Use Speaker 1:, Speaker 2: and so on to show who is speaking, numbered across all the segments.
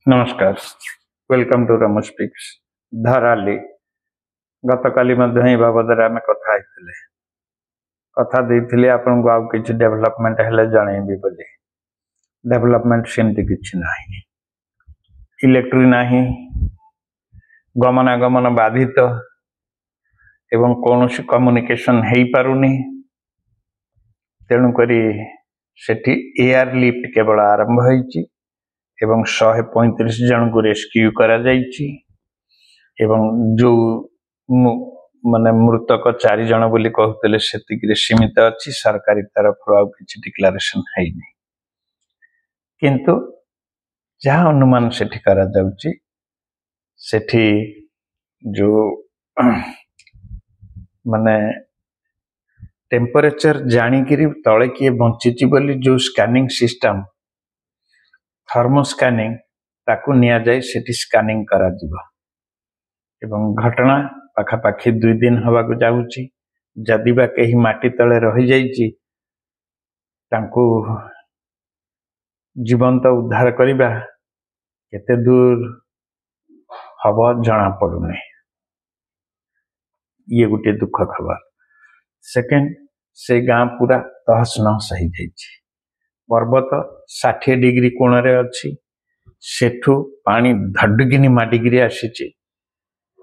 Speaker 1: नमस्कार। Welcome to Ramo speaks. Dharali गतकाली ही बाबद आम कथा कथा देइथिले आपन को आउ किछि डेवलपमेंट हेले जणैबी बोली। डेवलपमेंट सेमती किछि नाही, इलेक्ट्रिक नाही, गमनागमन बाधित एवं कौनसी कम्युनिकेशन हेई पारुनी। तेणु करी सेठी एयर लिफ्ट केवल आरंभ होईछि एवं 135 जन को रेस्क्यू करा जाइछि एवं जो माने मृतक 4 जन बोली कहते सेतिक सीमित अच्छी सरकारी तरफ आउ किछि डिक्लेरेशन हैनी, किंतु जहाँ अनुमान सेठी करा जाउछि सेठी जो माने टेम्परेचर जानिकिरी तले किए बंचिछि बोली जो स्कैनिंग सिस्टम थर्मो स्कैनिंग ताकू निया जाए सेठी स्कैनिंग करा जिवो एवं घटना पाखापाखि 2 दिन हवा को जाउछि। जदि बा कहीं माटी तले रही जाइछि तांकू जीवंत उद्धार करिबा केते दूर हवा जना पड़ुने। ये गोटे दुख खबर। सेकेंड, से गाँ पूरा तहस नहस हो जाइछि। पर्वत 60 डिग्री कोण रे अछि, सेठू पानी धडकिनी माडिगिरी आसीछि।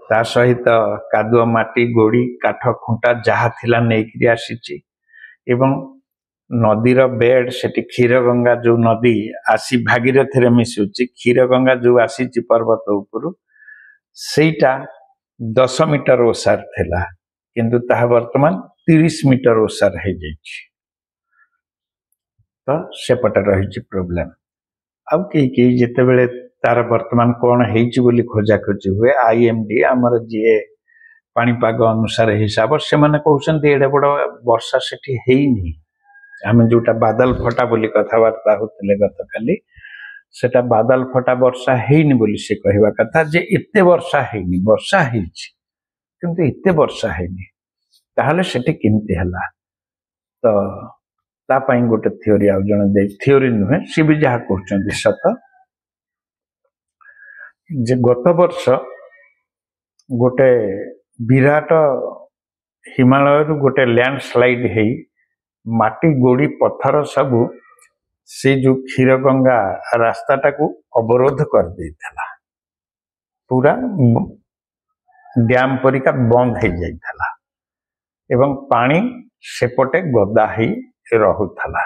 Speaker 1: ता सहित कादुआ माटी गोड़ी काठ खुंटा जहा थिला नेकिरी आसीछि एवं नदीर बेड सेठी क्षीरगंगा जो नदी आसी भागीरथी रे मिसुछि। क्षीरगंगा जो आसीछि पर्वत उपरु सेटा 10 मीटर ओसार थिला, किंतु ताहा वर्तमान 30 मीटर ओसार हो जाइछि। तो सेपटे रही प्रोब्लेम। अब कई जिते बड़े तार वर्तमान कौन होली खोजाखोजी हुए IMD आमर जी पाणीपाग अनुसार हिसाब से मैंने कहते एडे बड़ वर्षा सेठी हेनी। आम जोटा बादल फटा बोली कथबार्ता होते गत काली सेटा बादल फटा वर्षा हेनी बोली से कहवा कथा जे एते वर्षा हेनी। वर्षा हेछि किंतु एते वर्षा हेनी, ताहले सेठी केमती हला? तो तापाई गोटे थियोरी आउ जने दे थियोरी नुहे सी भी जहाँ कहते सत जे गत वर्ष गोटे विराट हिमालय गोटे लैंडस्लाइड है माटी गोड़ी पत्थर सबू से जो क्षीरगंगा रास्ताटा को अवरोध कर देता, पूरा डैम परिका बंद हो जाइथला एवं पानी सेपटे गदा ही रहुथला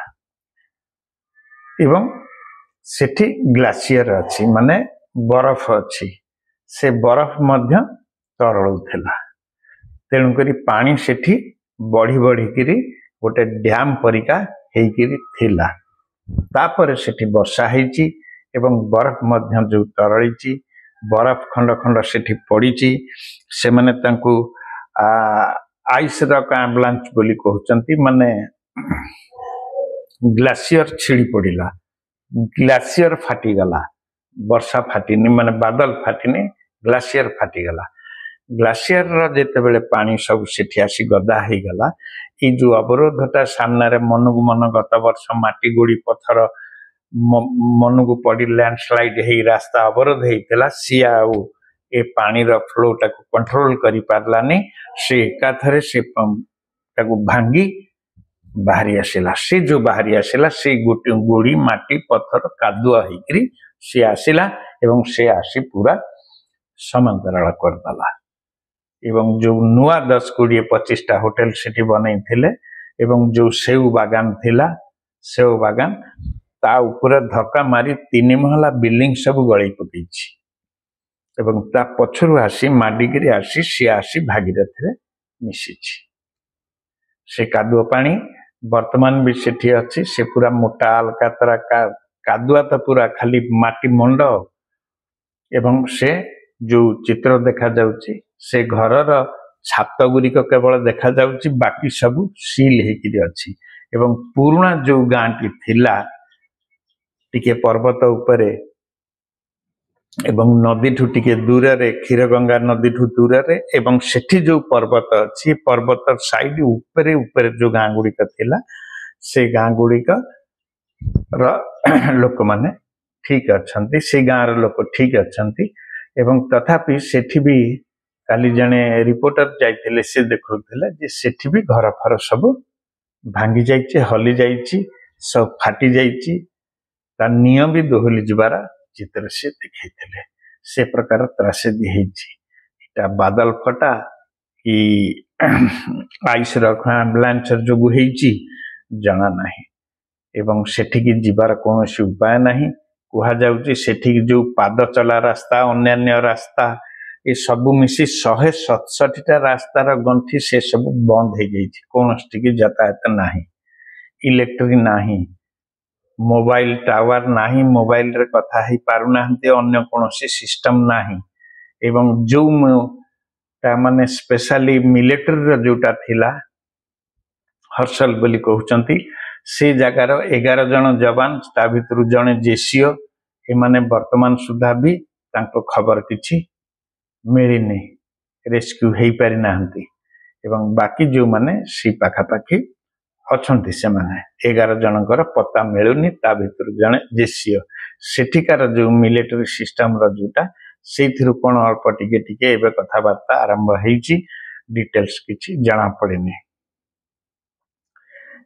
Speaker 1: एवं सेठी ग्लासियर अच्छी माने बरफ अच्छी, से बरफ मध्य तरलुथला। तेणुकरी पानी सेठी बढ़ी बढ़िकी गोटे डैम परिका हेकिरी थिला। तापर सेठी वर्षा हेची एवं बरफ मध्य जो तरलिची बरफ खंड खंड सेठी पड़ीची। से माने तांकू आइस रॉक एवलांच बोली कहउचंती, माने ग्लासियर छिड़ी पड़िला, ग्लासियर फाटीगला। वर्षा फाटीनी माने बादल फाटीनी, ग्लासियर फाटीगला। ग्लासियर जेते बेले पानी सब सेठी आसी गदा हो गला। ये जो अवरोधटा सामने मनकु मन गत वर्ष माटी गोड़ी पत्थर मनकु पड़ी लैंडस्लाइड हो रास्ता अवरोध होता सी आउ ए पानी फ्लोटा को कंट्रोल करि पारलानी। से एकाथरे से भांगी बाहरी आसिला। से जो बाहरी आसिला से गोटे गोड़ी माटी पत्थर कादुआ होकरी से आसिला एवं से आसी पूरा समांतराल करदेला। एवं जो नुआ 10-20-25टा होटेल सेठी बनै थिले एवं जो सेउ बागान थिला, सेउ बागान ता ऊपर धक्का मारी 3 महला बिल्डिंग सब गळै पकैछि एवं ता पछरु आसी माडिगिरी आसी सी आसी भागीरथी रे मिसिछि। से कादुआ पानी वर्तमान भी सेठी अच्छी, से पूरा मोटा अलकातरा कादुआ तो पूरा खाली माटी मंड एवं से जो चित्र देखा जाउची से घरर छात गुरिक केवल देखा जाउची, बाकी सब सील हेकिरी अच्छी। एवं पुराना जो गाँटी थिला टिके पर्वत उपरे एवं नदी ठू टिके दूर रे क्षीरगंगा नदी ठू दूर रे एवं सेठी जो पर्वत अच्छी पर्वत साइड उपरे उपरे जो गाँ गुड़िक थिला से गाँ गुड़िक लोक माने ठीक अच्छा से गाँव लोक ठीक अच्छा एवं तथापि सेठी भी काली जने रिपोर्टर जाइथिले से देखुथिले जे सेठी भी घर फर सब भांगी जाइछि हली जाइछि सब फाटी जाइछि ता नियम भी दोहली जबार चित्र से देखैथिले से प्रकार त्रासदी ହେଇछि एटा बादल फटा कि आइस आम्बुलांस जो ହେଇछि जना नाही एवं सेठिकी जीवार कौन उपाय नहीं कह जाऊँगी सेठिकी जो पाद चला रास्ता अन्य रास्ता ये सब मिसी 167टा रास्तार गंठी से सब बंद हो जाइए कौन यातायात नहीं इलेक्ट्रिक नहीं मोबाइल टावर नहीं मोबाइल रे कथा ही पारुना अन्य कौन सिस्टम नहीं एवं जो माने स्पेशली मिलिटरी जोटा थिला हर्षल बोली कहउचंती से जगार 11 जन जवान ता भितर जने जेसीओ एमाने वर्तमान सुधा भी तांको खबर किछि मिलिनी रेस्क्यू हेई पारि नाहंती एवं बाकी जो माने सी पाखापाखी अछंती से माने 11 जनकर पता मिलुनी ता भितर जने जेसीओ सेठिकार जो मिलिटरी सिस्टम रो जोटा सेथिरु कोन अल्प टिके टिके एबे कथाबार्ता आरंभ हेइची डिटेल्स किछि जाना पड़ेनी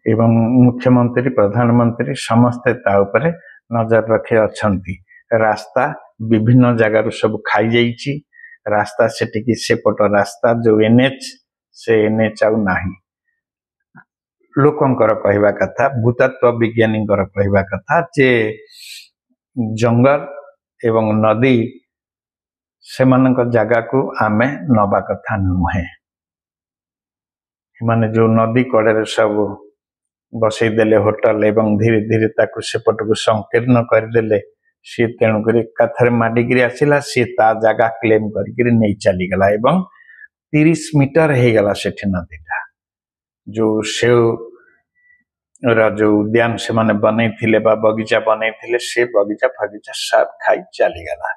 Speaker 1: एवं मुख्यमंत्री प्रधानमंत्री समस्ते ता उपरे नजर रखे अछंती रास्ता विभिन्न जगार सब खाई जाइछि रास्ता सेटिकी सेपट रास्ता जो एनएच से एनएच आउ नाही लोकंकर कहवा कथा भूतत्व विज्ञानीकर कहवा कथा जे जंगल एवं नदी सेमानक जगह को आमे नबा कथा नुहे माने जो नदी कड़े सब बसई देले होटल एवं धीरे धीरे ताकू सेपट को संकीर्ण करदेले सी तेणुक एकाथरे माडिकी आसला सी ता जगह क्लेम कर नहीं चलीगला एवं 30 मीटर हो गला सेठी नदीटा जो से जो उद्यान से माने बनै थिले बा बगीचा बनै थिले से बगीचा फगीचा सब खाई चलीगला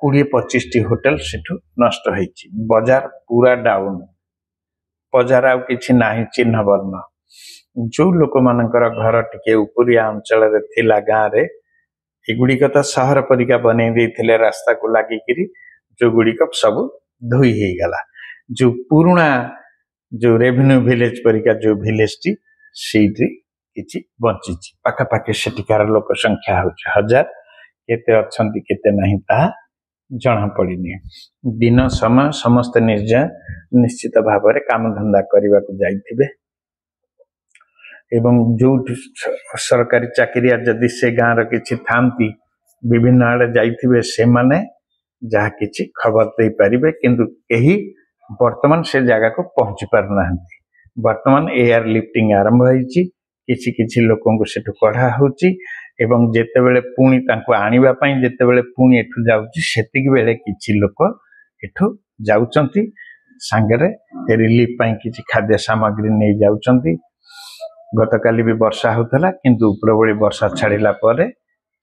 Speaker 1: 20-25 होटल सेठू नष्ट होइछि बाजार पूरा डाउन बाजार आउ किछि नाही चिन्ह वर्ण जो लोक मानकर घर टिके उपरिया अंचल रे थिला गाँव रे एगुड़िक तो सहर परिका बनै देथिले रास्ता को लागिकिरी जो गुड़िक सब धोई हो गला जो पुराना जो रेवेन्यू विलेज परिका जो विलेज टी सेठी किछि बंची पाखापाखि सेठिकार लोक संख्या हो 1000 केते अछंती केते नहीं ता जना पड़नी दिन समय समस्त निश्चित भाव में काम धंदा करने को जाइथिबे एवं जो सरकारी चाकरिया जदि से गाँव किछि थांती विभिन्न आड़े जाइथिबे से माने जहाँ किछि खबर दे पारिबे किंतु केही वर्तमान से जगह को पहुंची पार नाहंती वर्तमान एयर लिफ्टिंग आरंभ होइछि किछि किछि लोकन को सेठु कढ़ा होछि एवं जेते बेले पुणी तांको आनिबा पई जेते बेले पुणी एठु जाउछि सेतिक बेले किछि लोक एठु जाउचंती सांगरे रिलीफ पई किछि खाद्य सामग्री नै जाउचंती गतकाली भी वर्षा होतला किंतु प्रबल वर्षा छाड़िला परे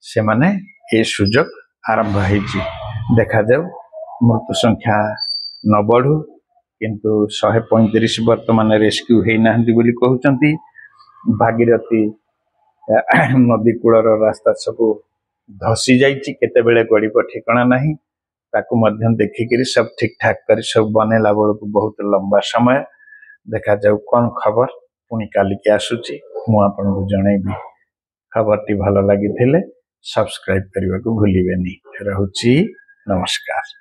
Speaker 1: से माने ए सुजोग आरंभ होइछि देखा जाऊ मृत्यु संख्या न बढ़ू किंतु 135 वर्तमान रेस्क्यू हेई नाहंती बोली कहउचंती भागीरथी नदी कूलर रास्ता सब धसी जाइछि केते बेले गड़ीब ठिकाना नहीं ताकू मध्यम देखिक सब ठीक ठाक कर सब बनेला बेलू बहुत लंबा समय देखा जाऊ कौन खबर पुणी काली के आसुची मु आपनको जनैबी खबर टी भल लगी सब्सक्राइब करने को भूलिबेनी। रहुची नमस्कार।